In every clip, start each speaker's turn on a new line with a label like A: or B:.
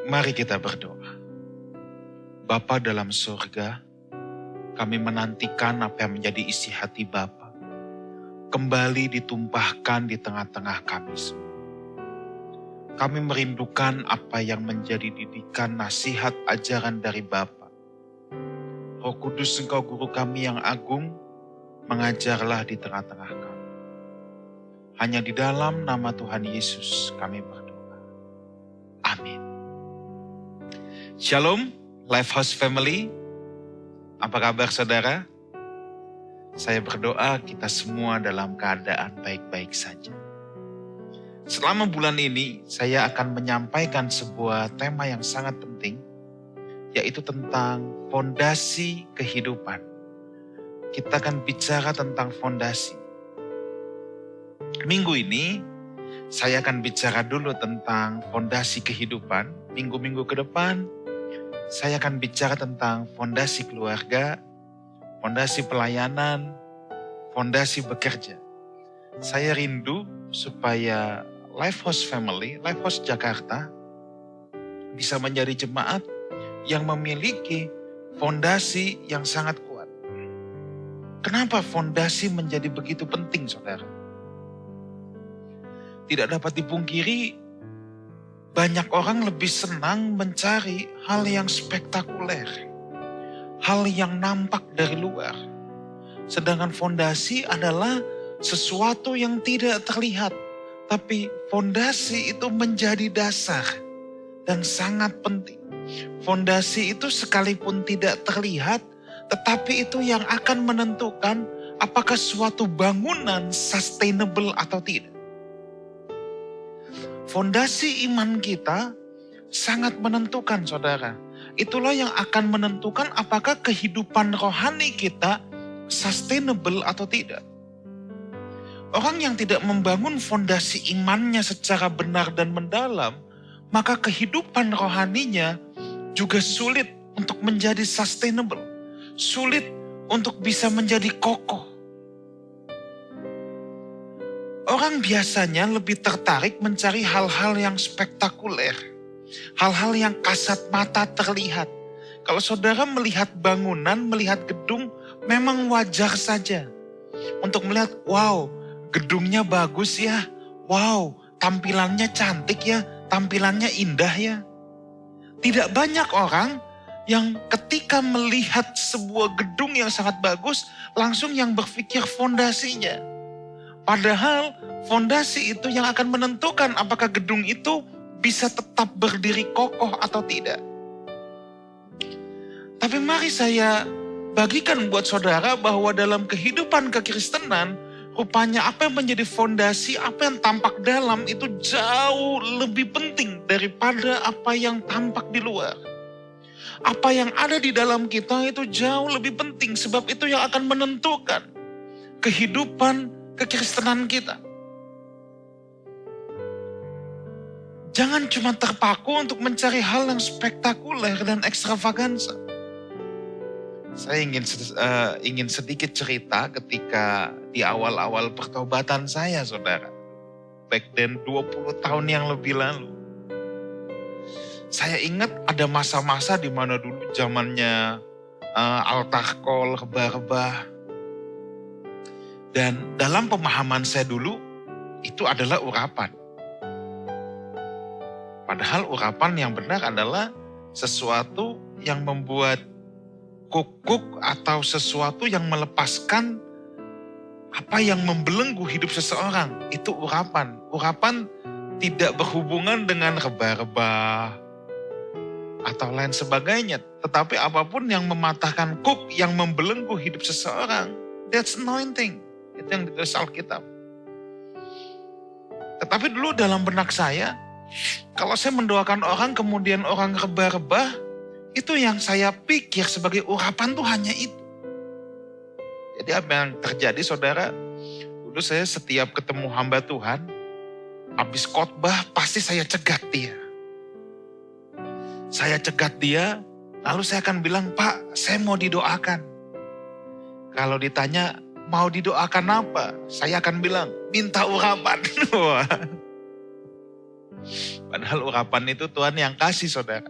A: Mari kita berdoa. Bapa dalam surga, kami menantikan apa yang menjadi isi hati Bapa kembali ditumpahkan di tengah-tengah kami semua. Kami merindukan apa yang menjadi didikan, nasihat, ajaran dari Bapa. Roh Kudus, Engkau guru kami yang agung, mengajarlah di tengah-tengah kami. Hanya di dalam nama Tuhan Yesus kami berdoa. Amin. Shalom, Lifehouse Family. Apa kabar saudara? Saya berdoa kita semua dalam keadaan baik-baik saja. Selama bulan ini saya akan menyampaikan sebuah tema yang sangat penting, yaitu tentang fondasi kehidupan. Kita akan bicara tentang fondasi. Minggu ini saya akan bicara dulu tentang fondasi kehidupan. Minggu-minggu ke depan saya akan bicara tentang fondasi keluarga, fondasi pelayanan, fondasi bekerja. Saya rindu supaya Lifehouse Family, Lifehouse Jakarta bisa menjadi jemaat yang memiliki fondasi yang sangat kuat. Kenapa fondasi menjadi begitu penting, saudara? Tidak dapat dipungkiri, banyak orang lebih senang mencari hal yang spektakuler, hal yang nampak dari luar. Sedangkan fondasi adalah sesuatu yang tidak terlihat, tapi fondasi itu menjadi dasar dan sangat penting. Fondasi itu sekalipun tidak terlihat, tetapi itu yang akan menentukan apakah suatu bangunan sustainable atau tidak. Fondasi iman kita sangat menentukan, saudara. Itulah yang akan menentukan apakah kehidupan rohani kita sustainable atau tidak. Orang yang tidak membangun fondasi imannya secara benar dan mendalam, maka kehidupan rohaninya juga sulit untuk menjadi sustainable. Sulit untuk bisa menjadi kokoh. Orang biasanya lebih tertarik mencari hal-hal yang spektakuler. Hal-hal yang kasat mata terlihat. Kalau saudara melihat bangunan, melihat gedung, memang wajar saja. Untuk melihat, wow, gedungnya bagus ya. Wow, tampilannya cantik ya. Tampilannya indah ya. Tidak banyak orang yang ketika melihat sebuah gedung yang sangat bagus, langsung yang berpikir fondasinya. Padahal fondasi itu yang akan menentukan apakah gedung itu bisa tetap berdiri kokoh atau tidak. Tapi mari saya bagikan buat saudara bahwa dalam kehidupan kekristenan, rupanya apa yang menjadi fondasi, apa yang tampak dalam itu jauh lebih penting daripada apa yang tampak di luar. Apa yang ada di dalam kita itu jauh lebih penting, sebab itu yang akan menentukan kehidupan kekristenan kita. Jangan cuma terpaku untuk mencari hal yang spektakuler dan ekstravaganza. Saya ingin sedikit cerita ketika di awal-awal pertobatan saya, saudara. Back then 20 tahun yang lebih lalu. Saya ingat ada masa-masa di mana dulu zamannya altar call, rebah-rebah. Dan dalam pemahaman saya dulu, itu adalah urapan. Padahal urapan yang benar adalah sesuatu yang membuat kukuk atau sesuatu yang melepaskan apa yang membelenggu hidup seseorang. Itu urapan. Urapan tidak berhubungan dengan rebah-rebah atau lain sebagainya. Tetapi apapun yang mematahkan kuk yang membelenggu hidup seseorang, that's anointing. Itu yang ditulis Alkitab. Tetapi dulu dalam benak saya, kalau saya mendoakan orang kemudian orang rebah-rebah, itu yang saya pikir sebagai urapan tuh hanya itu. Jadi apa yang terjadi, saudara? Dulu saya setiap ketemu hamba Tuhan, habis khotbah pasti saya cegat dia. Saya cegat dia, lalu saya akan bilang, Pak, saya mau didoakan. Kalau ditanya, mau didoakan apa? Saya akan bilang, minta urapan. Padahal urapan itu Tuhan yang kasih, saudara.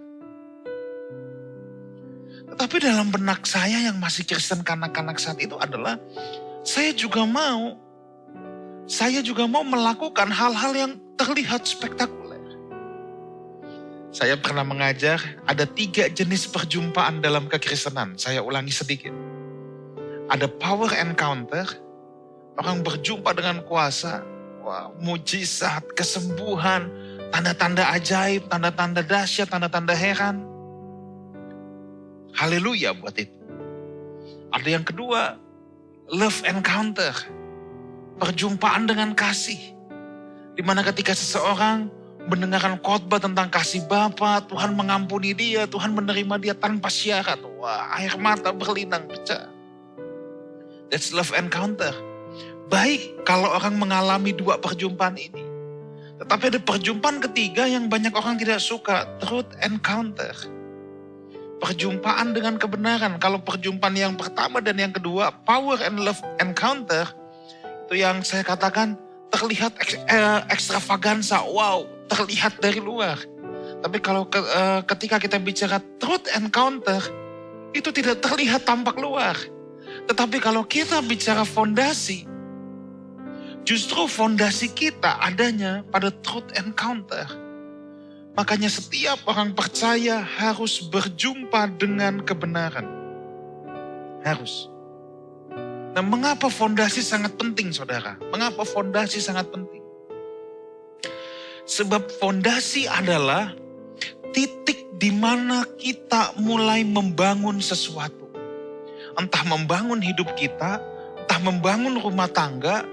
A: Tetapi dalam benak saya yang masih Kristen kanak-kanak saat itu adalah, saya juga mau melakukan hal-hal yang terlihat spektakuler. Saya pernah mengajar ada 3 jenis perjumpaan dalam kekristenan. Saya ulangi sedikit. Ada power encounter, orang berjumpa dengan kuasa, mujizat, kesembuhan, tanda-tanda ajaib, tanda-tanda dahsyat, tanda-tanda heran. Haleluya buat itu. Ada yang kedua, love encounter, perjumpaan dengan kasih. Di mana ketika seseorang mendengarkan khotbah tentang kasih Bapa, Tuhan mengampuni dia, Tuhan menerima dia tanpa syarat. Wah, air mata berlinang pecah. That's love encounter. Baik kalau orang mengalami 2 perjumpaan ini. Tetapi ada perjumpaan ketiga yang banyak orang tidak suka, truth encounter. Perjumpaan dengan kebenaran. Kalau perjumpaan yang pertama dan yang kedua, power and love encounter, itu yang saya katakan terlihat ekstravaganza, wow, terlihat dari luar. Tapi kalau ketika kita bicara truth encounter, itu tidak terlihat tampak luar. Tetapi kalau kita bicara fondasi, justru fondasi kita adanya pada truth encounter. Makanya setiap orang percaya harus berjumpa dengan kebenaran. Harus. Nah, mengapa fondasi sangat penting, saudara? Mengapa fondasi sangat penting? Sebab fondasi adalah titik di mana kita mulai membangun sesuatu. Entah membangun hidup kita, entah membangun rumah tangga,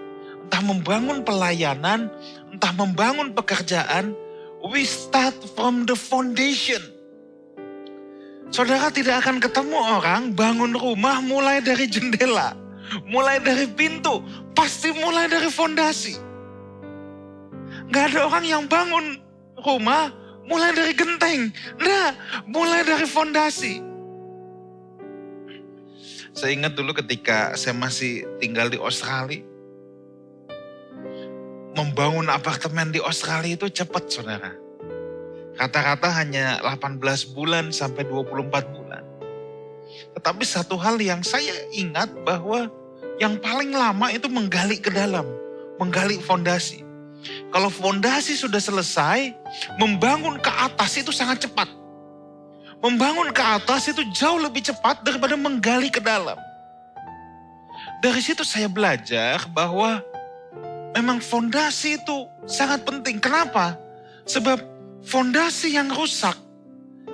A: entah membangun pelayanan, entah membangun pekerjaan. We start from the foundation. Saudara tidak akan ketemu orang bangun rumah mulai dari jendela, mulai dari pintu, pasti mulai dari fondasi. Gak ada orang yang bangun rumah mulai dari genteng. Nah, mulai dari fondasi. Saya ingat dulu ketika saya masih tinggal di Australia. Membangun apartemen di Australia itu cepat, saudara. Rata-rata hanya 18 bulan sampai 24 bulan. Tetapi satu hal yang saya ingat bahwa yang paling lama itu menggali ke dalam. Menggali fondasi. Kalau fondasi sudah selesai, membangun ke atas itu sangat cepat. Membangun ke atas itu jauh lebih cepat daripada menggali ke dalam. Dari situ saya belajar bahwa memang fondasi itu sangat penting. Kenapa? Sebab fondasi yang rusak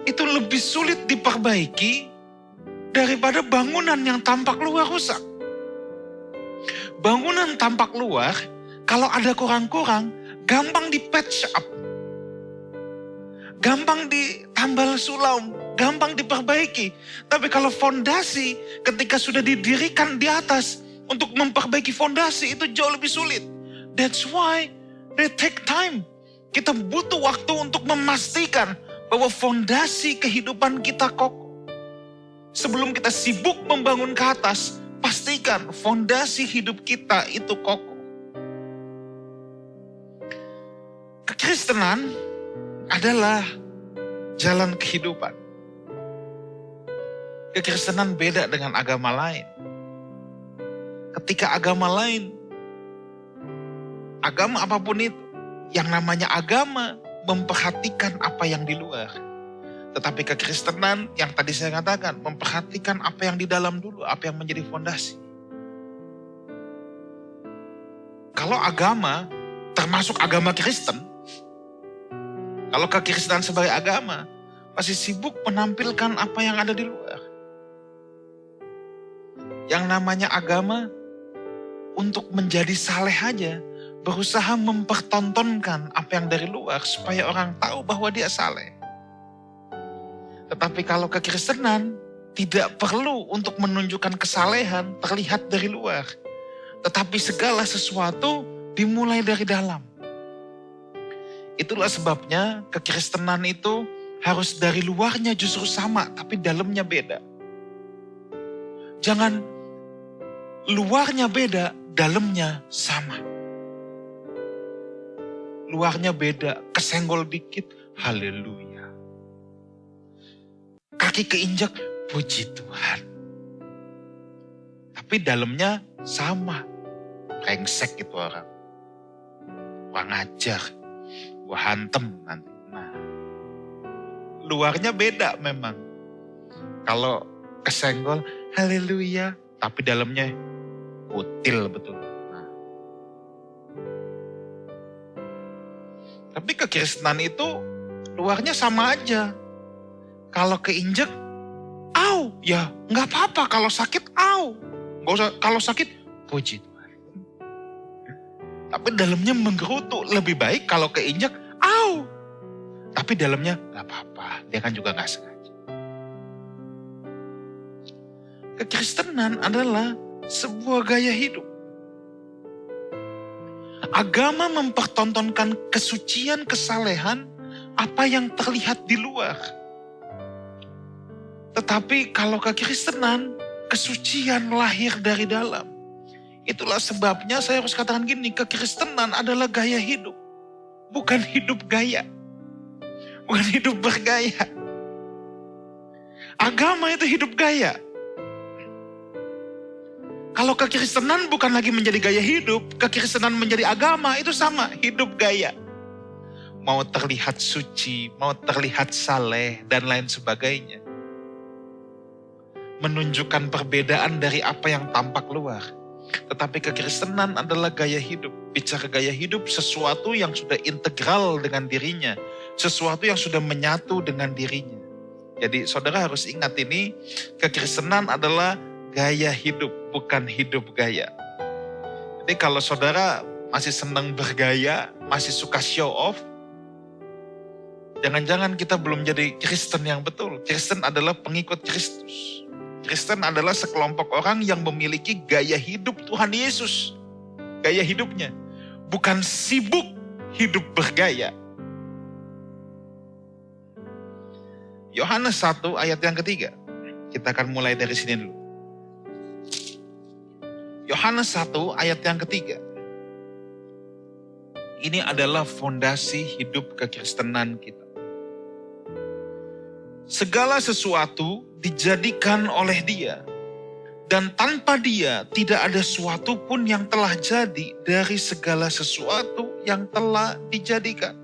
A: itu lebih sulit diperbaiki daripada bangunan yang tampak luar rusak. Bangunan tampak luar, kalau ada kurang-kurang, gampang di patch up. Gampang ditambal sulam, gampang diperbaiki. Tapi kalau fondasi ketika sudah didirikan di atas, untuk memperbaiki fondasi itu jauh lebih sulit. That's why they take time. Kita butuh waktu untuk memastikan bahwa fondasi kehidupan kita kokoh. Sebelum kita sibuk membangun ke atas, pastikan fondasi hidup kita itu kokoh. Kekristenan adalah jalan kehidupan. Kekristenan beda dengan agama lain. Ketika agama lain, agama apapun itu, yang namanya agama memperhatikan apa yang di luar. Tetapi kekristenan yang tadi saya katakan, memperhatikan apa yang di dalam dulu, apa yang menjadi fondasi. Kalau agama, termasuk agama Kristen, kalau kekristenan sebagai agama, masih sibuk menampilkan apa yang ada di luar. Yang namanya agama, untuk menjadi saleh aja, berusaha mempertontonkan apa yang dari luar, supaya orang tahu bahwa dia saleh. Tetapi kalau kekristenan, tidak perlu untuk menunjukkan kesalehan terlihat dari luar. Tetapi segala sesuatu dimulai dari dalam. Itulah sebabnya kekristenan itu harus dari luarnya justru sama, tapi dalamnya beda. Jangan luarnya beda, dalamnya sama. luarnya beda, kesenggol dikit, haleluya. Kaki keinjak, puji Tuhan. Tapi dalamnya sama, brengsek itu orang. Wah ngajar, gua hantem nanti. Nah, luarnya beda memang. Kalau kesenggol, haleluya, tapi dalamnya kutil betul. Nah. Tapi kekristenan itu luarnya sama aja. Kalau keinjek, au, ya nggak apa-apa. Kalau sakit, au. Nggak usah, kalau sakit, puji Tuhan. Tapi dalamnya menggerutu. Lebih baik kalau keinjek, au. Tapi dalamnya nggak apa-apa. Dia kan juga nggak sengaja. Kekristenan adalah sebuah gaya hidup. Agama mempertontonkan kesucian, kesalehan, apa yang terlihat di luar. Tetapi kalau kekristenan, kesucian lahir dari dalam. Itulah sebabnya saya harus katakan gini, kekristenan adalah gaya hidup. Bukan hidup gaya. Bukan hidup bergaya. Agama itu hidup gaya. Kalau kekristenan bukan lagi menjadi gaya hidup, kekristenan menjadi agama, itu sama, hidup gaya. Mau terlihat suci, mau terlihat saleh, dan lain sebagainya. Menunjukkan perbedaan dari apa yang tampak luar. Tetapi kekristenan adalah gaya hidup. Bicara gaya hidup, sesuatu yang sudah integral dengan dirinya. Sesuatu yang sudah menyatu dengan dirinya. Jadi saudara harus ingat ini, kekristenan adalah gaya hidup, bukan hidup gaya. Jadi kalau saudara masih senang bergaya, masih suka show off, jangan-jangan kita belum jadi Kristen yang betul. Kristen adalah pengikut Kristus. Kristen adalah sekelompok orang yang memiliki gaya hidup Tuhan Yesus. Gaya hidupnya. Bukan sibuk hidup bergaya. Yohanes 1 ayat yang ketiga. Kita akan mulai dari sini dulu. Yohanes 1 ayat yang ketiga. Ini adalah fondasi hidup kekristenan kita. Segala sesuatu dijadikan oleh Dia, dan tanpa Dia tidak ada sesuatu pun yang telah jadi dari segala sesuatu yang telah dijadikan.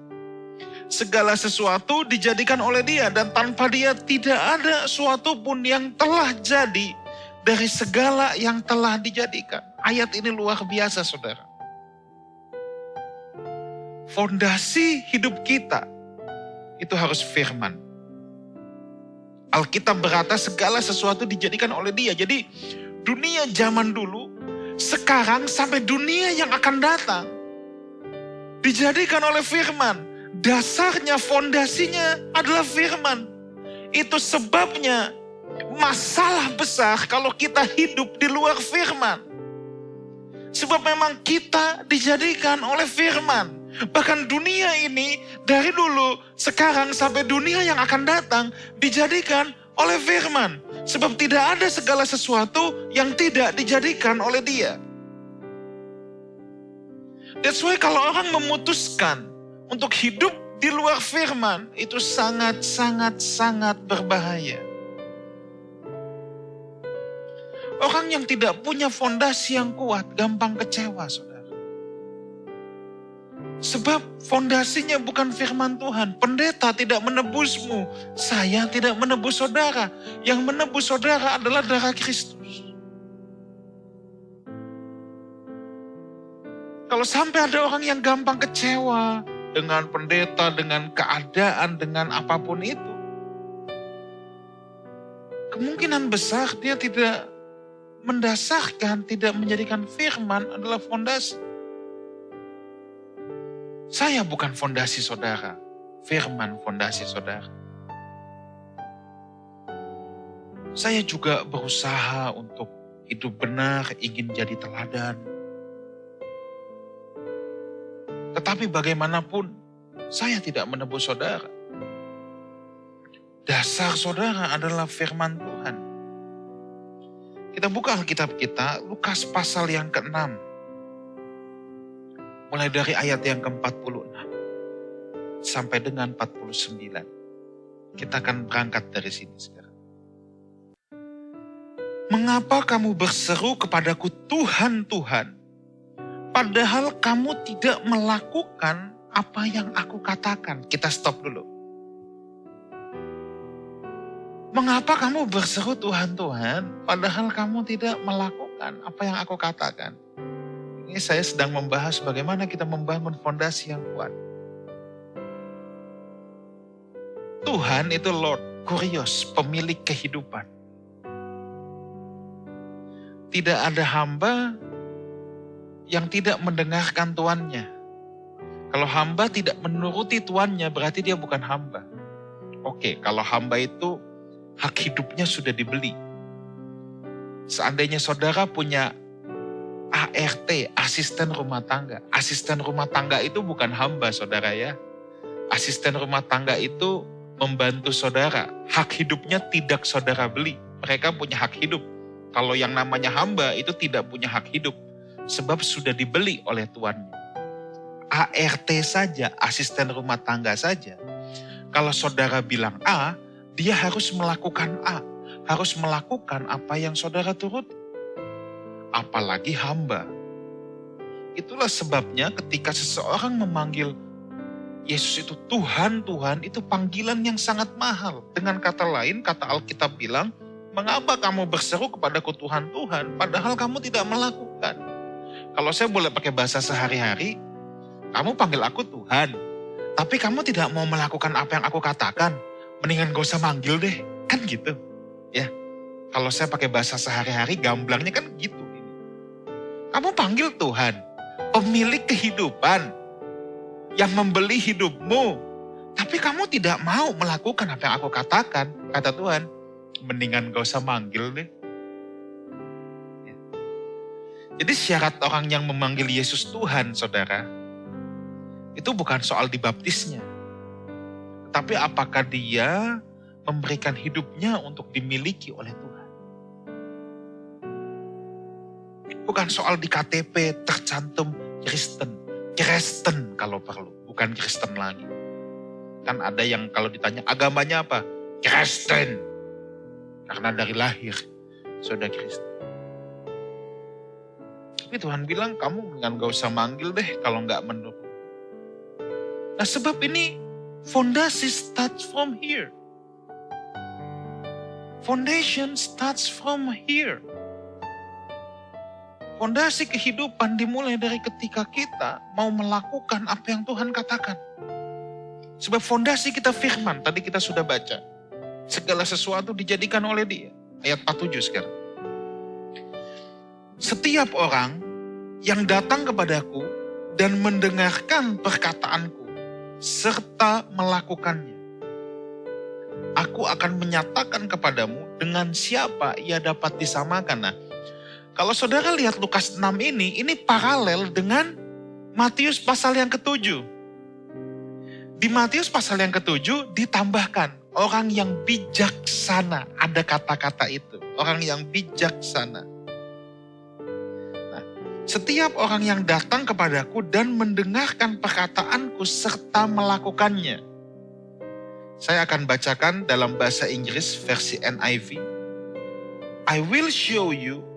A: Segala sesuatu dijadikan oleh Dia, dan tanpa Dia tidak ada sesuatu pun yang telah jadi dari segala yang telah dijadikan. Ayat ini luar biasa, saudara. Fondasi hidup kita itu harus firman. Alkitab berkata segala sesuatu dijadikan oleh Dia. Jadi dunia zaman dulu, sekarang sampai dunia yang akan datang dijadikan oleh firman. Dasarnya, fondasinya adalah firman. Itu sebabnya masalah besar kalau kita hidup di luar firman. Sebab memang kita dijadikan oleh firman. Bahkan dunia ini dari dulu, sekarang sampai dunia yang akan datang dijadikan oleh firman. Sebab tidak ada segala sesuatu yang tidak dijadikan oleh Dia. That's why kalau orang memutuskan untuk hidup di luar firman, itu sangat berbahaya. Orang yang tidak punya fondasi yang kuat, gampang kecewa, saudara. Sebab fondasinya bukan firman Tuhan. Pendeta tidak menebusmu, saya tidak menebus saudara. Yang menebus saudara adalah darah Kristus. Kalau sampai ada orang yang gampang kecewa dengan pendeta, dengan keadaan, dengan apapun itu, kemungkinan besar dia tidak mendasarkan, tidak menjadikan firman adalah fondasi. Saya bukan fondasi saudara, firman fondasi saudara. Saya juga berusaha untuk hidup benar, ingin jadi teladan. Tetapi bagaimanapun, saya tidak menebus saudara. Dasar saudara adalah firman Tuhan. Kita buka Alkitab kita, Lukas pasal yang ke-6. Mulai dari ayat yang ke-46. sampai dengan 49. Kita akan berangkat dari sini sekarang. Mengapa kamu berseru kepadaku Tuhan, Tuhan, padahal kamu tidak melakukan apa yang aku katakan? Kita stop dulu. Mengapa kamu berseru Tuhan, Tuhan, padahal kamu tidak melakukan apa yang aku katakan? Ini saya sedang membahas bagaimana kita membangun fondasi yang kuat. Tuhan itu Lord, Kurios, pemilik kehidupan. Tidak ada hamba yang tidak mendengarkan tuannya. Kalau hamba tidak menuruti tuannya, berarti dia bukan hamba. Oke, kalau hamba itu hak hidupnya sudah dibeli. Seandainya saudara punya ART, asisten rumah tangga. Asisten rumah tangga itu bukan hamba, saudara ya. Asisten rumah tangga itu membantu saudara. Hak hidupnya tidak saudara beli. Mereka punya hak hidup. Kalau yang namanya hamba itu tidak punya hak hidup. Sebab sudah dibeli oleh tuannya. ART saja, asisten rumah tangga saja. Kalau saudara bilang A, dia harus melakukan A. Harus melakukan apa yang saudara turut. Apalagi hamba. Itulah sebabnya ketika seseorang memanggil Yesus itu Tuhan, Tuhan, itu panggilan yang sangat mahal. Dengan kata lain, kata Alkitab bilang, mengapa kamu berseru kepadaku Tuhan, Tuhan, padahal kamu tidak melakukan. Kalau saya boleh pakai bahasa sehari-hari, kamu panggil aku Tuhan, tapi kamu tidak mau melakukan apa yang aku katakan, mendingan gak usah manggil deh, kan gitu. Ya, kalau saya pakai bahasa sehari-hari, gamblangnya kan gitu. Kamu panggil Tuhan, pemilik kehidupan, yang membeli hidupmu. Tapi kamu tidak mau melakukan apa yang aku katakan, kata Tuhan. Mendingan gak usah manggil deh. Ya. Jadi syarat orang yang memanggil Yesus Tuhan, saudara, itu bukan soal dibaptisnya. Tapi apakah dia memberikan hidupnya untuk dimiliki oleh Tuhan. Bukan soal di KTP tercantum Kristen kalau perlu, bukan Kristen lagi. Kan ada yang kalau ditanya agamanya apa? Kristen. Karena dari lahir sudah Kristen. Tapi Tuhan bilang kamu gak usah manggil deh kalau gak menurut. Nah sebab ini fondasi starts from here. Foundation starts from here. Fondasi kehidupan dimulai dari ketika kita mau melakukan apa yang Tuhan katakan. Sebab fondasi kita firman, tadi kita sudah baca. Segala sesuatu dijadikan oleh Dia. Ayat 47 sekarang. Setiap orang yang datang kepadaku dan mendengarkan perkataanku serta melakukannya, aku akan menyatakan kepadamu dengan siapa ia dapat disamakan. Nah, kalau saudara lihat Lukas 6 ini paralel dengan Matius pasal yang ke-7. Di Matius pasal yang ke-7 ditambahkan orang yang bijaksana. Ada kata-kata itu, orang yang bijaksana. Nah, setiap orang yang datang kepadaku dan mendengarkan perkataanku serta melakukannya. Saya akan bacakan dalam bahasa Inggris versi NIV. I will show you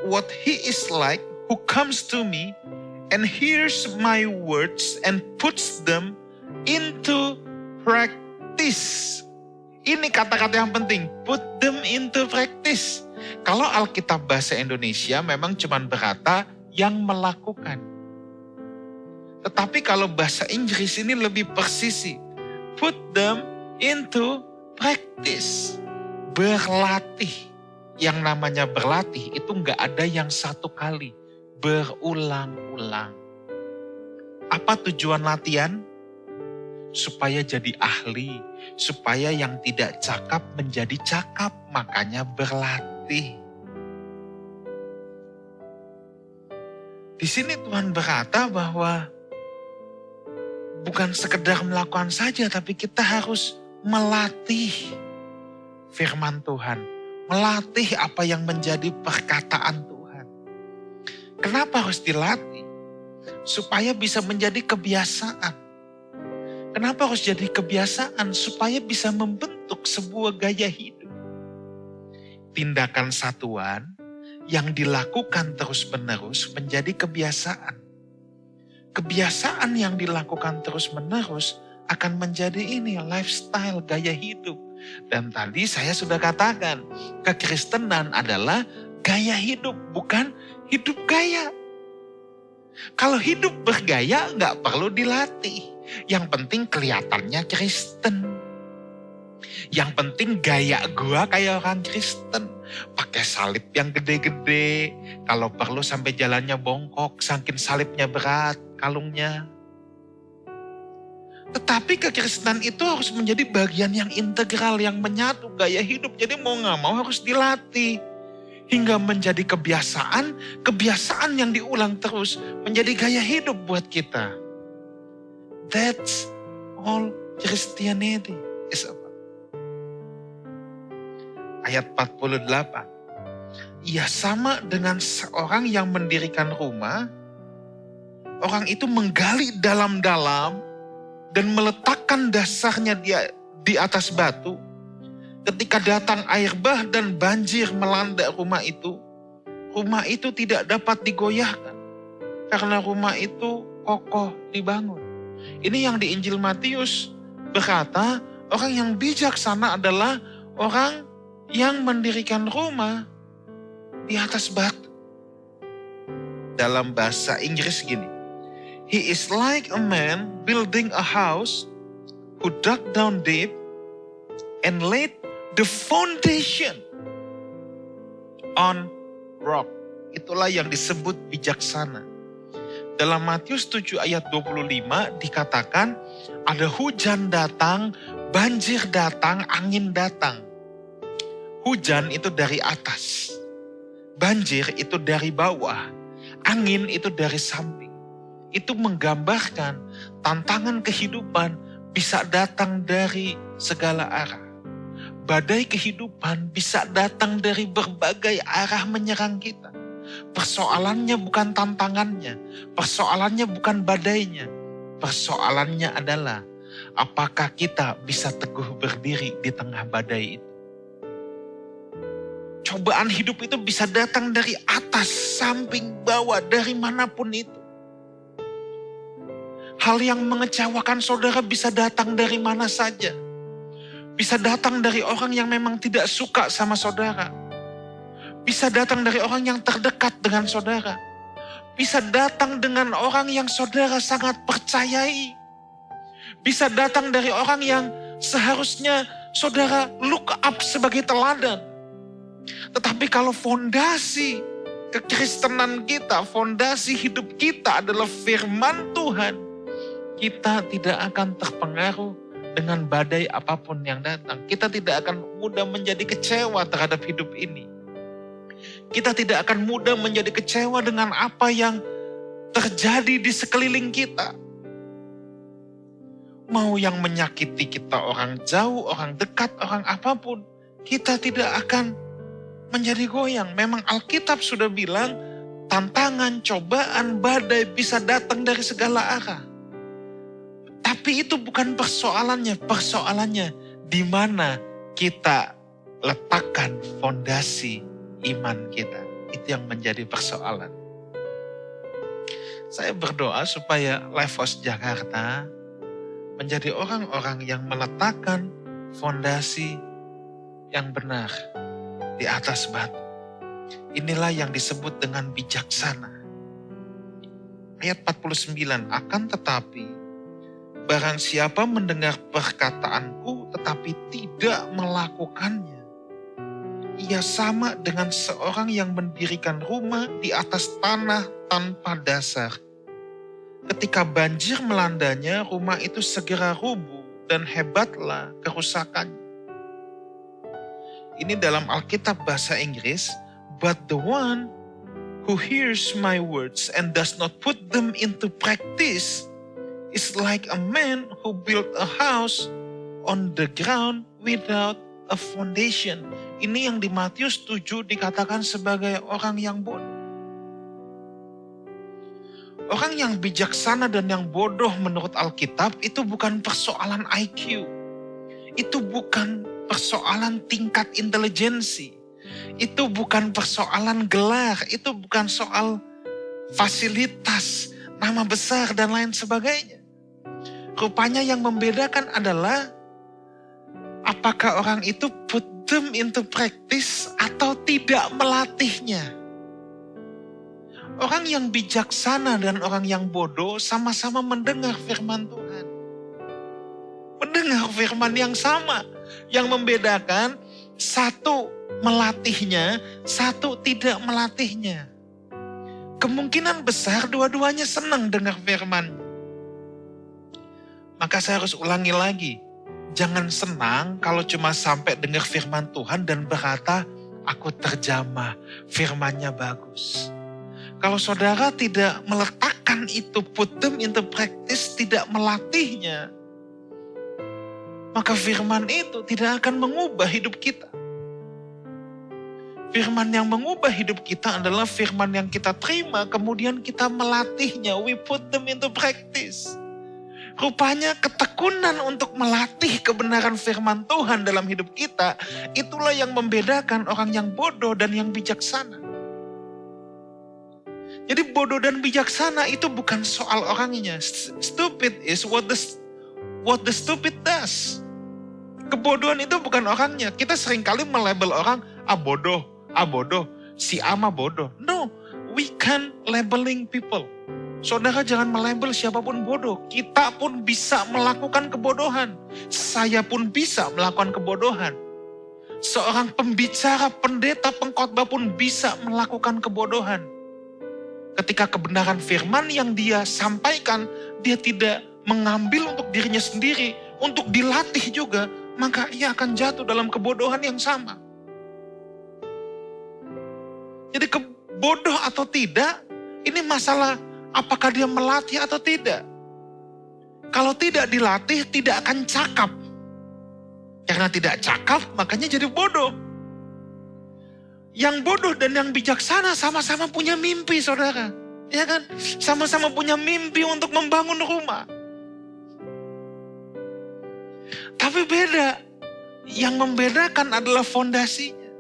A: what he is like who comes to me and hears my words and puts them into practice. Ini kata-kata yang penting, put them into practice. Kalau Alkitab bahasa Indonesia memang cuma berkata yang melakukan. Tetapi kalau bahasa Inggris ini lebih persisi, put them into practice. Berlatih. Yang namanya berlatih itu nggak ada yang satu kali, berulang-ulang. Apa tujuan latihan? Supaya jadi ahli, supaya yang tidak cakap menjadi cakap, makanya berlatih. Di sini Tuhan berkata bahwa bukan sekedar melakukan saja, tapi kita harus melatih firman Tuhan. Melatih apa yang menjadi perkataan Tuhan. Kenapa harus dilatih? Supaya bisa menjadi kebiasaan. Kenapa harus jadi kebiasaan? Supaya bisa membentuk sebuah gaya hidup. Tindakan satuan yang dilakukan terus-menerus menjadi kebiasaan. Kebiasaan yang dilakukan terus-menerus akan menjadi ini lifestyle, gaya hidup. Dan tadi saya sudah katakan, kekristenan adalah gaya hidup, bukan hidup gaya. Kalau hidup bergaya nggak perlu dilatih. Yang penting kelihatannya Kristen. Yang penting gaya gua kayak orang Kristen. Pakai salib yang gede-gede. Kalau perlu sampai jalannya bongkok, saking salibnya berat kalungnya. Tetapi kekristenan itu harus menjadi bagian yang integral, yang menyatu gaya hidup. Jadi mau nggak mau harus dilatih. Hingga menjadi kebiasaan, kebiasaan yang diulang terus menjadi gaya hidup buat kita. That's all Christianity is about. Ayat 48. Ia sama dengan seorang yang mendirikan rumah. Orang itu menggali dalam-dalam dan meletakkan dasarnya di atas batu. Ketika datang air bah dan banjir melanda rumah itu tidak dapat digoyahkan. Karena rumah itu kokoh dibangun. Ini yang di Injil Matius berkata, orang yang bijaksana adalah orang yang mendirikan rumah di atas batu. Dalam bahasa Inggris gini, he is like a man building a house who dug down deep and laid the foundation on rock. Itulah yang disebut bijaksana. Dalam Matius 7 ayat 25 dikatakan ada hujan datang, banjir datang, angin datang. Hujan itu dari atas. Banjir itu dari bawah. Angin itu dari samping. Itu menggambarkan tantangan kehidupan bisa datang dari segala arah. Badai kehidupan bisa datang dari berbagai arah menyerang kita. Persoalannya bukan tantangannya, persoalannya bukan badainya. Persoalannya adalah apakah kita bisa teguh berdiri di tengah badai itu. Cobaan hidup itu bisa datang dari atas, samping, bawah, dari manapun itu. Hal yang mengecewakan saudara bisa datang dari mana saja. Bisa datang dari orang yang memang tidak suka sama saudara. Bisa datang dari orang yang terdekat dengan saudara. Bisa datang dengan orang yang saudara sangat percayai. Bisa datang dari orang yang seharusnya saudara look up sebagai teladan. Tetapi kalau fondasi kekristenan kita, fondasi hidup kita adalah firman Tuhan, kita tidak akan terpengaruh dengan badai apapun yang datang. Kita tidak akan mudah menjadi kecewa terhadap hidup ini. Kita tidak akan mudah menjadi kecewa dengan apa yang terjadi di sekeliling kita. Mau yang menyakiti kita orang jauh, orang dekat, orang apapun, kita tidak akan menjadi goyang. Memang Alkitab sudah bilang, tantangan, cobaan, badai bisa datang dari segala arah. Tapi itu bukan persoalannya. Persoalannya di mana kita letakkan fondasi iman kita. Itu yang menjadi persoalan. Saya berdoa supaya Life House Jakarta menjadi orang-orang yang meletakkan fondasi yang benar di atas batu. Inilah yang disebut dengan bijaksana. Ayat 49, akan tetapi barang siapa mendengar perkataanku tetapi tidak melakukannya, ia sama dengan seorang yang mendirikan rumah di atas tanah tanpa dasar. Ketika banjir melandanya, rumah itu segera rubuh dan hebatlah kerusakannya. Ini dalam Alkitab bahasa Inggris, but the one who hears my words and does not put them into practice is like a man who built a house on the ground without a foundation. Ini yang di Matius 7 dikatakan sebagai orang yang bodoh. Orang yang bijaksana dan yang bodoh menurut Alkitab itu bukan persoalan IQ. Itu bukan persoalan tingkat intelijensi. Itu bukan persoalan gelar. Itu bukan soal fasilitas, nama besar, dan lain sebagainya. Rupanya yang membedakan adalah apakah orang itu put them into practice atau tidak melatihnya. Orang yang bijaksana dan orang yang bodoh sama-sama mendengar firman Tuhan. Mendengar firman yang sama. Yang membedakan satu melatihnya, satu tidak melatihnya. Kemungkinan besar dua-duanya senang dengar firman. Maka saya harus ulangi lagi. Jangan senang kalau cuma sampai dengar firman Tuhan dan berkata, aku terjamah, firmannya bagus. Kalau saudara tidak meletakkan itu, put them into practice, tidak melatihnya, maka firman itu tidak akan mengubah hidup kita. Firman yang mengubah hidup kita adalah firman yang kita terima, kemudian kita melatihnya. We put them into practice. Rupanya ketekunan untuk melatih kebenaran firman Tuhan dalam hidup kita, itulah yang membedakan orang yang bodoh dan yang bijaksana. Jadi bodoh dan bijaksana itu bukan soal orangnya. Stupid is what the stupid does. Kebodohan itu bukan orangnya. Kita seringkali melabel orang, bodoh, si A mah bodoh. No, we can labeling people. Saudara jangan melabel siapapun bodoh. Kita pun bisa melakukan kebodohan. Saya pun bisa melakukan kebodohan. Seorang pembicara, pendeta, pengkhotbah pun bisa melakukan kebodohan. Ketika kebenaran firman yang dia sampaikan, dia tidak mengambil untuk dirinya sendiri, untuk dilatih juga, maka ia akan jatuh dalam kebodohan yang sama. Jadi bodoh atau tidak, ini masalah apakah dia melatih atau tidak. Kalau tidak dilatih, tidak akan cakap. Karena tidak cakap, makanya jadi bodoh. Yang bodoh dan yang bijaksana sama-sama punya mimpi, saudara. Ya kan? Sama-sama punya mimpi untuk membangun rumah. Tapi beda. Yang membedakan adalah fondasinya.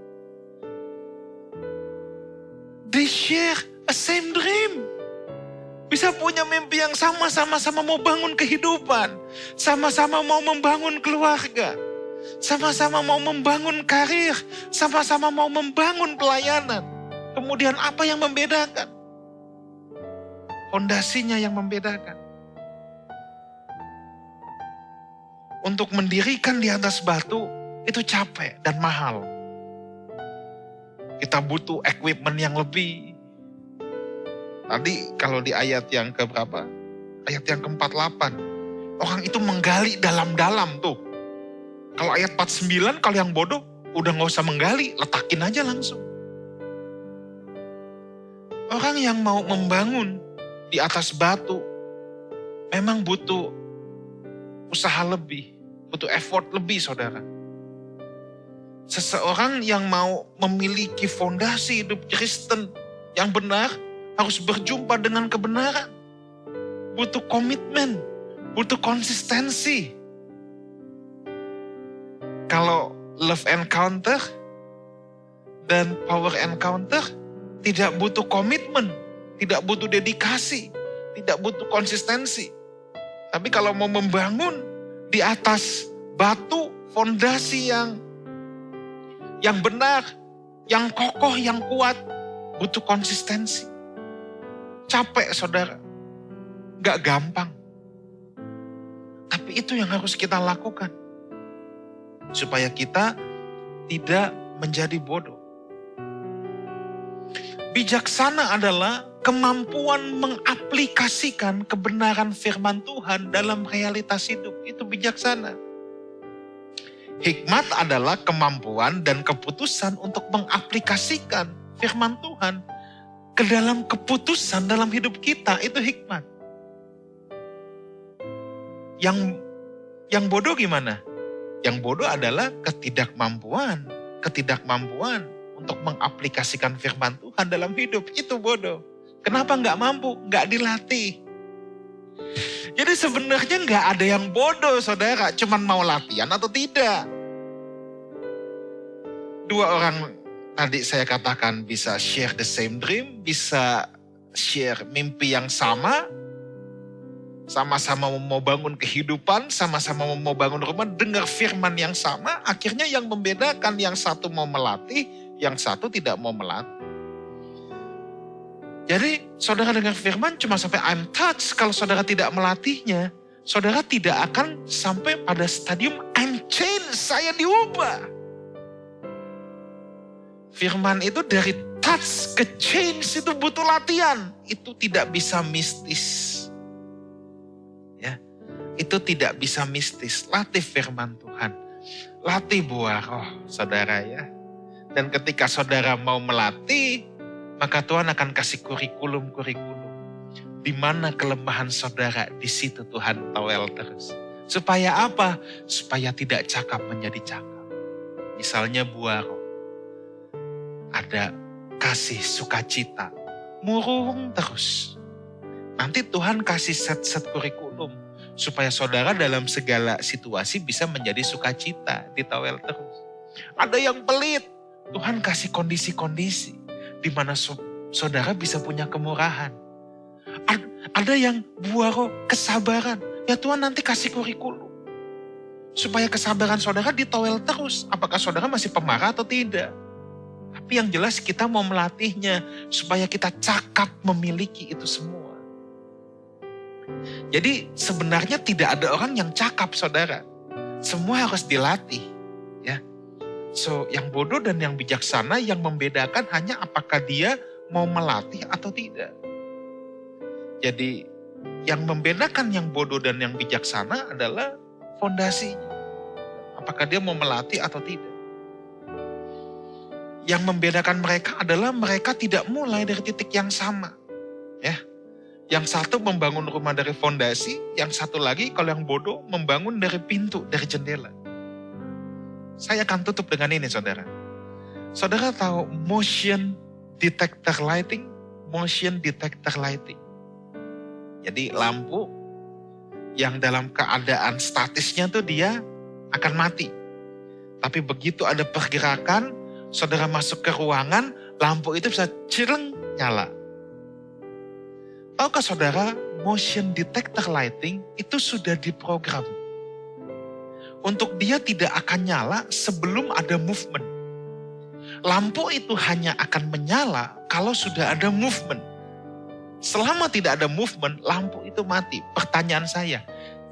A: They share a same dream. Bisa punya mimpi yang sama-sama mau bangun kehidupan. Sama-sama mau membangun keluarga. Sama-sama mau membangun karir, sama-sama mau membangun pelayanan. Kemudian apa yang membedakan? Fondasinya yang membedakan. Untuk mendirikan di atas batu, itu capek dan mahal. Kita butuh equipment yang lebih. Tadi kalau di ayat yang keberapa? Ayat yang ke-48. Orang itu menggali dalam-dalam tuh. Kalau ayat 49, kalau yang bodoh, udah gak usah menggali, letakin aja langsung. Orang yang mau membangun di atas batu, memang butuh usaha lebih, butuh effort lebih, saudara. Seseorang yang mau memiliki fondasi hidup Kristen yang benar, harus berjumpa dengan kebenaran. Butuh komitmen, butuh konsistensi. Kalau love encounter dan power encounter tidak butuh komitmen, tidak butuh dedikasi, tidak butuh konsistensi. Tapi kalau mau membangun di atas batu, fondasi yang benar, yang kokoh, yang kuat, butuh konsistensi. Capek, saudara. Gak gampang. Tapi itu yang harus kita lakukan. Supaya kita tidak menjadi bodoh. Bijaksana adalah kemampuan mengaplikasikan kebenaran firman Tuhan dalam realitas hidup. Itu bijaksana. Hikmat adalah kemampuan dan keputusan untuk mengaplikasikan firman Tuhan ke dalam keputusan dalam hidup kita. Itu hikmat. Yang bodoh gimana? Yang bodoh adalah ketidakmampuan untuk mengaplikasikan firman Tuhan dalam hidup. Itu bodoh. Kenapa nggak mampu? Nggak dilatih. Jadi sebenarnya nggak ada yang bodoh saudara, cuman mau latihan atau tidak. Dua orang tadi saya katakan bisa share the same dream, bisa share mimpi yang sama mau bangun kehidupan, sama-sama mau bangun rumah, dengar firman yang sama, akhirnya yang membedakan yang satu mau melatih, yang satu tidak mau melatih. Jadi saudara dengar firman cuma sampai I'm touched, kalau saudara tidak melatihnya, saudara tidak akan sampai pada stadium I'm changed, saya diubah. Firman itu dari touch ke change itu butuh latihan. Itu tidak bisa mistis. Ya, itu tidak bisa mistis. Latih firman Tuhan. Latih buah roh, saudara ya. Dan ketika saudara mau melatih, maka Tuhan akan kasih kurikulum-kurikulum. Di mana kelemahan saudara, di situ Tuhan towel terus. Supaya apa? Supaya tidak cakap menjadi cakap. Misalnya buah roh. Ada kasih sukacita, murung terus. Nanti Tuhan kasih set-set kurikulum supaya saudara dalam segala situasi bisa menjadi sukacita, ditawel terus. Ada yang pelit, Tuhan kasih kondisi-kondisi di mana saudara bisa punya kemurahan. Ada yang buah roh kesabaran, ya Tuhan nanti kasih kurikulum supaya kesabaran saudara ditawel terus. Apakah saudara masih pemarah atau tidak? Tapi yang jelas kita mau melatihnya supaya kita cakap memiliki itu semua. Jadi sebenarnya tidak ada orang yang cakap saudara. Semua harus dilatih. Ya. So yang bodoh dan yang bijaksana yang membedakan hanya apakah dia mau melatih atau tidak. Jadi yang membedakan yang bodoh dan yang bijaksana adalah fondasinya. Apakah dia mau melatih atau tidak. Yang membedakan mereka adalah mereka tidak mulai dari titik yang sama. Ya. Yang satu membangun rumah dari fondasi, yang satu lagi kalau yang bodoh membangun dari pintu, dari jendela. Saya akan tutup dengan ini saudara. Saudara tahu motion detector lighting? Motion detector lighting. Jadi lampu yang dalam keadaan statisnya tuh dia akan mati. Tapi begitu ada pergerakan, saudara masuk ke ruangan, lampu itu bisa cireng nyala. Tahukah saudara, motion detector lighting itu sudah diprogram. Untuk dia tidak akan nyala sebelum ada movement. Lampu itu hanya akan menyala kalau sudah ada movement. Selama tidak ada movement, lampu itu mati. Pertanyaan saya,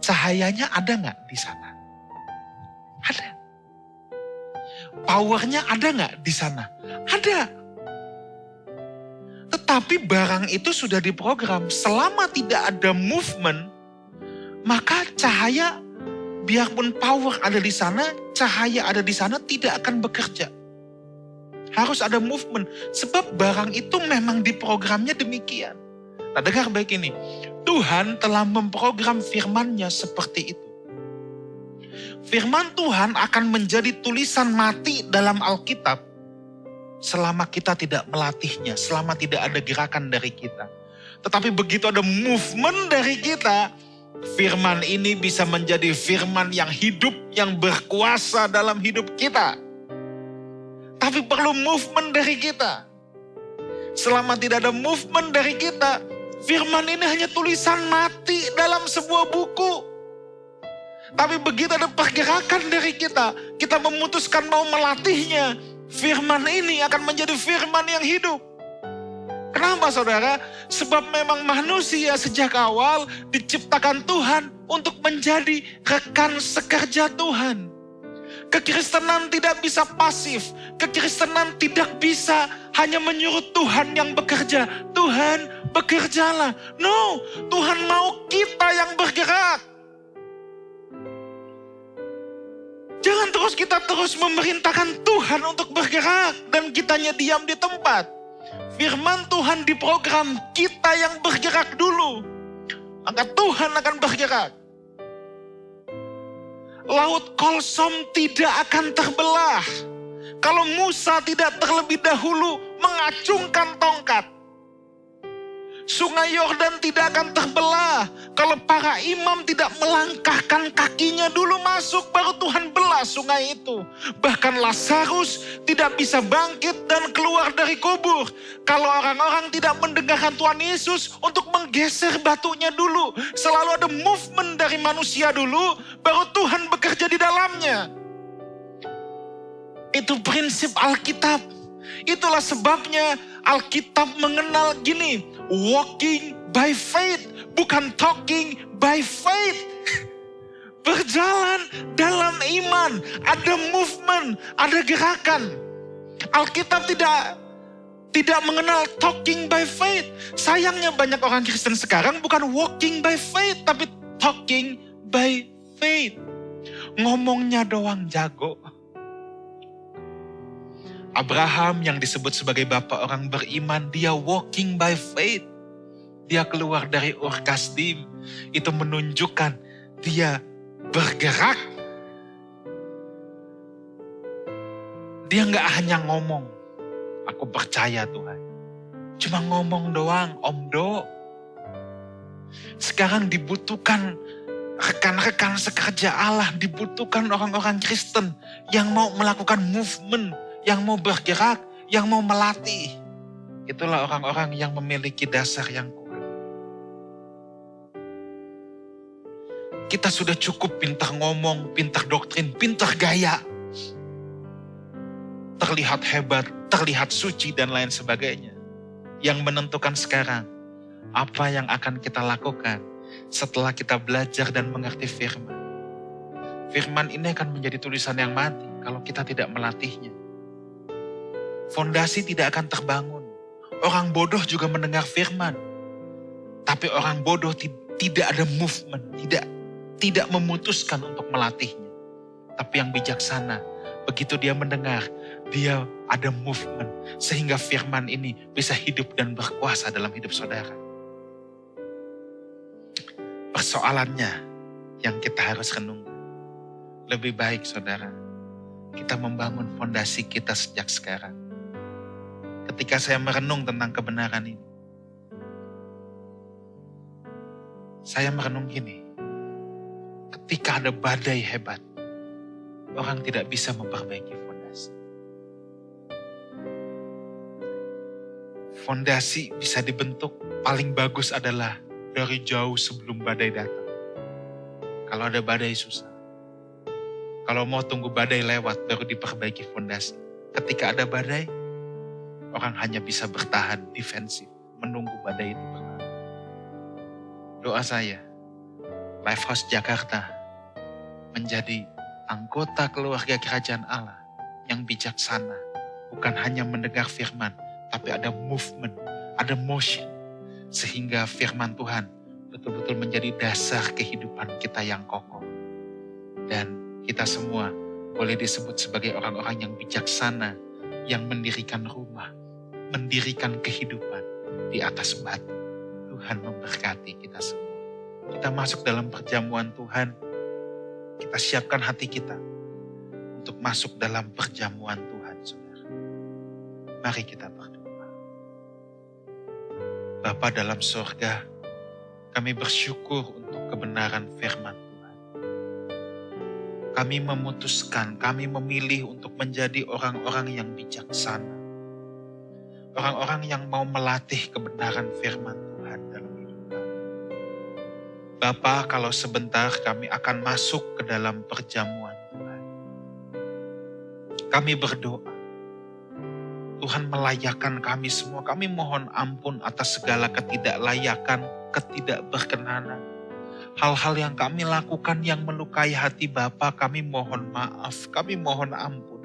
A: cahayanya ada nggak di sana? Ada. Powernya ada nggak di sana? Ada. Tetapi barang itu sudah diprogram. Selama tidak ada movement, maka cahaya, biarpun power ada di sana, cahaya ada di sana tidak akan bekerja. Harus ada movement. Sebab barang itu memang diprogramnya demikian. Nah dengar baik ini. Tuhan telah memprogram firman-Nya seperti itu. Firman Tuhan akan menjadi tulisan mati dalam Alkitab selama kita tidak melatihnya, selama tidak ada gerakan dari kita. Tetapi begitu ada movement dari kita, firman ini bisa menjadi firman yang hidup, yang berkuasa dalam hidup kita. Tapi perlu movement dari kita. Selama tidak ada movement dari kita, firman ini hanya tulisan mati dalam sebuah buku. Tapi begitu ada pergerakan dari kita, kita memutuskan mau melatihnya, firman ini akan menjadi firman yang hidup. Kenapa saudara? Sebab memang manusia sejak awal diciptakan Tuhan untuk menjadi rekan sekerja Tuhan. Kekristenan tidak bisa pasif. Kekristenan tidak bisa hanya menyuruh Tuhan yang bekerja. Tuhan bekerjalah. No, Tuhan mau kita yang bergerak. Jangan kita terus memerintahkan Tuhan untuk bergerak dan kitanya diam di tempat. Firman Tuhan diprogram, kita yang bergerak dulu. Maka Tuhan akan bergerak. Laut Kolsom tidak akan terbelah kalau Musa tidak terlebih dahulu mengacungkan tongkat. Sungai Yordan tidak akan terbelah kalau para imam tidak melangkahkan kakinya dulu masuk, baru Tuhan belah sungai itu. Bahkan Lazarus tidak bisa bangkit dan keluar dari kubur kalau orang-orang tidak mendengarkan Tuhan Yesus untuk menggeser batunya dulu. Selalu ada movement dari manusia dulu, baru Tuhan bekerja di dalamnya. Itu prinsip Alkitab. Itulah sebabnya Alkitab mengenal gini, walking by faith, bukan talking by faith. Berjalan dalam iman, ada movement, ada gerakan. Alkitab tidak mengenal talking by faith. Sayangnya banyak orang Kristen sekarang bukan walking by faith, tapi talking by faith. Ngomongnya doang jago. Abraham yang disebut sebagai bapak orang beriman, dia walking by faith. Dia keluar dari Ur Kasdim. Itu menunjukkan dia bergerak. Dia gak hanya ngomong, aku percaya Tuhan. Cuma ngomong doang, omdo. Sekarang dibutuhkan rekan-rekan sekerja Allah, dibutuhkan orang-orang Kristen yang mau melakukan movement, yang mau bergerak, yang mau melatih. Itulah orang-orang yang memiliki dasar yang kuat. Kita sudah cukup pintar ngomong, pintar doktrin, pintar gaya. Terlihat hebat, terlihat suci dan lain sebagainya. Yang menentukan sekarang, apa yang akan kita lakukan setelah kita belajar dan mengerti firman. Firman ini akan menjadi tulisan yang mati kalau kita tidak melatihnya. Fondasi tidak akan terbangun. Orang bodoh juga mendengar firman. Tapi orang bodoh tidak ada movement, tidak memutuskan untuk melatihnya. Tapi yang bijaksana, begitu dia mendengar, dia ada movement. Sehingga firman ini bisa hidup dan berkuasa dalam hidup saudara. Persoalannya yang kita harus renungkan. Lebih baik saudara, kita membangun fondasi kita sejak sekarang. Ketika saya merenung tentang kebenaran ini, saya merenung gini, ketika ada badai hebat, orang tidak bisa memperbaiki fondasi. Fondasi bisa dibentuk paling bagus adalah dari jauh sebelum badai datang. Kalau ada badai susah. Kalau mau tunggu badai lewat baru diperbaiki fondasi. Ketika ada badai, orang hanya bisa bertahan defensif, menunggu badai itu berlalu. Doa saya, Lifehouse Jakarta menjadi anggota keluarga kerajaan Allah yang bijaksana. Bukan hanya mendengar firman, tapi ada movement, ada motion. Sehingga firman Tuhan betul-betul menjadi dasar kehidupan kita yang kokoh. Dan kita semua boleh disebut sebagai orang-orang yang bijaksana, yang mendirikan rumah, mendirikan kehidupan di atas batu. Tuhan memberkati kita semua. Kita masuk dalam perjamuan Tuhan. Kita siapkan hati kita untuk masuk dalam perjamuan Tuhan, saudara. Mari kita berdoa. Bapa dalam surga, kami bersyukur untuk kebenaran firman Tuhan. Kami memutuskan, kami memilih untuk menjadi orang-orang yang bijaksana. Orang-orang yang mau melatih kebenaran firman Tuhan dalam hidup kami. Bapa, kalau sebentar kami akan masuk ke dalam perjamuan Tuhan. Kami berdoa, Tuhan melayakkan kami semua. Kami mohon ampun atas segala ketidaklayakan, ketidakberkenanan. Hal-hal yang kami lakukan yang melukai hati Bapa, kami mohon maaf, kami mohon ampun.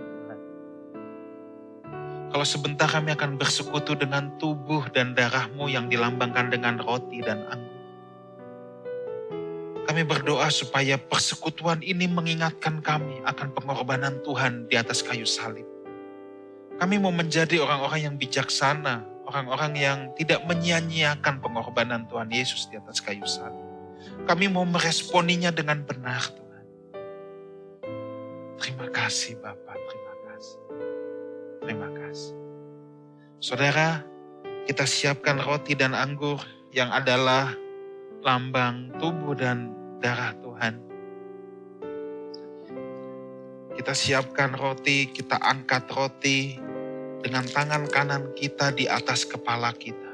A: Kalau sebentar kami akan bersekutu dengan tubuh dan darah-Mu yang dilambangkan dengan roti dan anggur. Kami berdoa supaya persekutuan ini mengingatkan kami akan pengorbanan Tuhan di atas kayu salib. Kami mau menjadi orang-orang yang bijaksana, orang-orang yang tidak menyia-nyiakan pengorbanan Tuhan Yesus di atas kayu salib. Kami mau meresponinya dengan benar, Tuhan. Terima kasih Bapak, terima kasih. Terima kasih. Saudara, Kita siapkan roti dan anggur yang adalah lambang tubuh dan darah Tuhan. Kita siapkan roti, kita angkat roti dengan tangan kanan kita di atas kepala kita.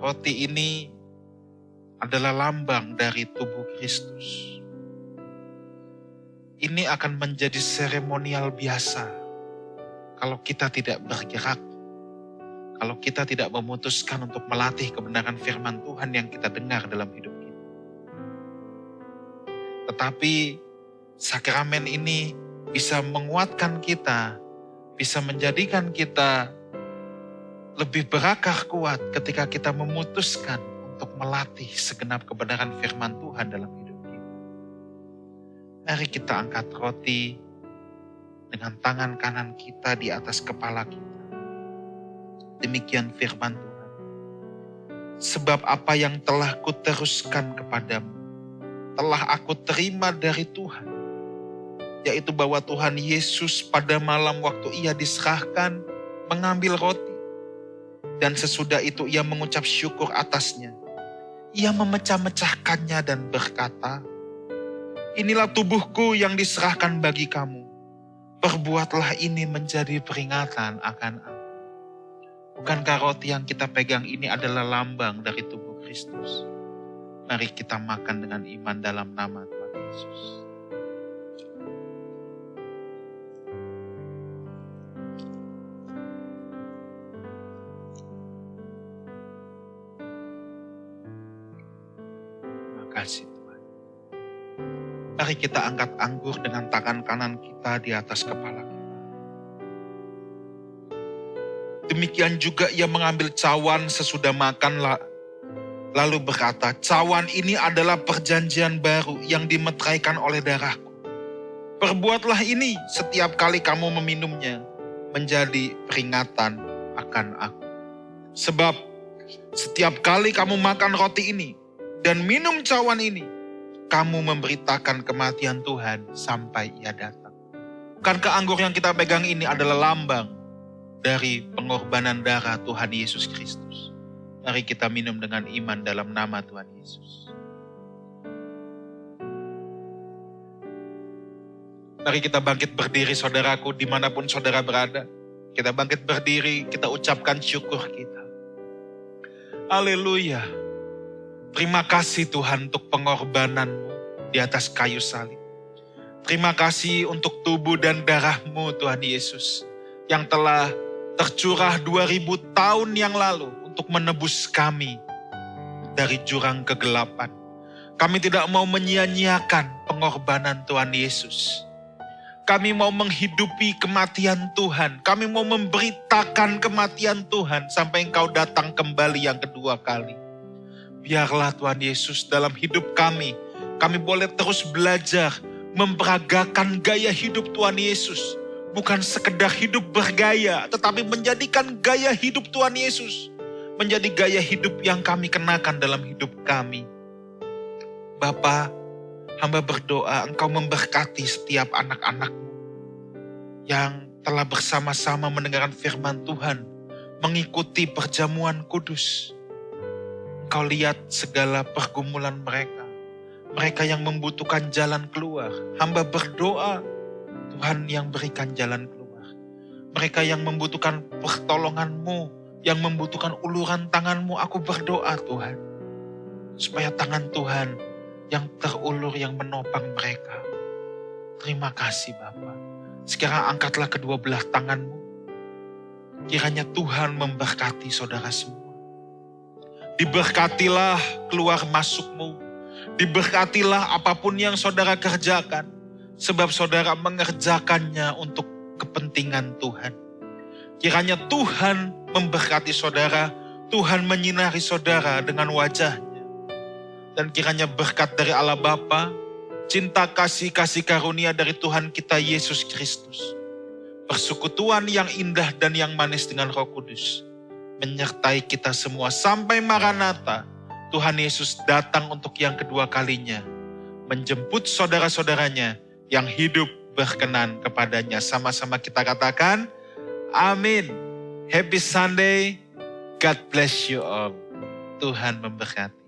A: Roti ini adalah lambang dari tubuh Kristus. Ini akan menjadi seremonial biasa kalau kita tidak bergerak, kalau kita tidak memutuskan untuk melatih kebenaran firman Tuhan yang kita dengar dalam hidup kita. Tetapi sakramen ini bisa menguatkan kita, bisa menjadikan kita lebih berakar kuat ketika kita memutuskan untuk melatih segenap kebenaran firman Tuhan dalam hidup kita. Mari kita angkat roti dengan tangan kanan kita di atas kepala kita. Demikian firman Tuhan. Sebab apa yang telah kuteruskan kepadamu, telah aku terima dari Tuhan, yaitu bahwa Tuhan Yesus pada malam waktu ia diserahkan mengambil roti, dan sesudah itu ia mengucap syukur atasnya. Ia memecah-mecahkannya dan berkata, inilah tubuhku yang diserahkan bagi kamu. Perbuatlah ini menjadi peringatan akan aku. Bukankah roti yang kita pegang ini adalah lambang dari tubuh Kristus? Mari kita makan dengan iman dalam nama Tuhan Yesus. Kasih Tuhan. Mari kita angkat anggur dengan tangan kanan kita di atas kepala kita. Demikian juga ia mengambil cawan sesudah makan lalu berkata, cawan ini adalah perjanjian baru yang dimeteraikan oleh darahku. Perbuatlah ini setiap kali kamu meminumnya menjadi peringatan akan aku. Sebab setiap kali kamu makan roti ini dan minum cawan ini, kamu memberitakan kematian Tuhan sampai ia datang. Bukankah anggur yang kita pegang ini adalah lambang dari pengorbanan darah Tuhan Yesus Kristus? Mari kita minum dengan iman dalam nama Tuhan Yesus. Mari kita bangkit berdiri saudaraku dimanapun saudara berada. Kita bangkit berdiri, kita ucapkan syukur kita. Haleluya. Terima kasih Tuhan untuk pengorbanan-Mu di atas kayu salib. Terima kasih untuk tubuh dan darah-Mu Tuhan Yesus yang telah tercurah 2000 tahun yang lalu untuk menebus kami dari jurang kegelapan. Kami tidak mau menyia-nyiakan pengorbanan Tuhan Yesus. Kami mau menghidupi kematian Tuhan. Kami mau memberitakan kematian Tuhan sampai Engkau datang kembali yang kedua kali. Biarlah Tuhan Yesus dalam hidup kami boleh terus belajar memperagakan gaya hidup Tuhan Yesus. Bukan sekedar hidup bergaya, tetapi menjadikan gaya hidup Tuhan Yesus menjadi gaya hidup yang kami kenakan dalam hidup kami. Bapa, hamba berdoa Engkau memberkati setiap anak-anak-Mu yang telah bersama-sama mendengarkan firman Tuhan, mengikuti perjamuan kudus. Engkau lihat segala pergumulan mereka yang membutuhkan jalan keluar. Hamba berdoa, Tuhan yang berikan jalan keluar. Mereka yang membutuhkan pertolongan-Mu, yang membutuhkan uluran tangan-Mu, aku berdoa Tuhan, supaya tangan Tuhan yang terulur, yang menopang mereka. Terima kasih Bapa. Sekarang angkatlah kedua belah tangan-Mu. Kiranya Tuhan memberkati saudara semua. Diberkatilah keluar masuk-Mu. Diberkatilah apapun yang saudara kerjakan. Sebab saudara mengerjakannya untuk kepentingan Tuhan. Kiranya Tuhan memberkati saudara. Tuhan menyinari saudara dengan wajahnya. Dan kiranya berkat dari Allah Bapa, cinta kasih karunia dari Tuhan kita Yesus Kristus, persekutuan yang indah dan yang manis dengan Roh Kudus, menyertai kita semua sampai Maranatha. Tuhan Yesus datang untuk yang kedua kalinya, menjemput saudara-saudaranya yang hidup berkenan kepadanya. Sama-sama kita katakan, amin. Happy Sunday. God bless you all. Tuhan memberkati.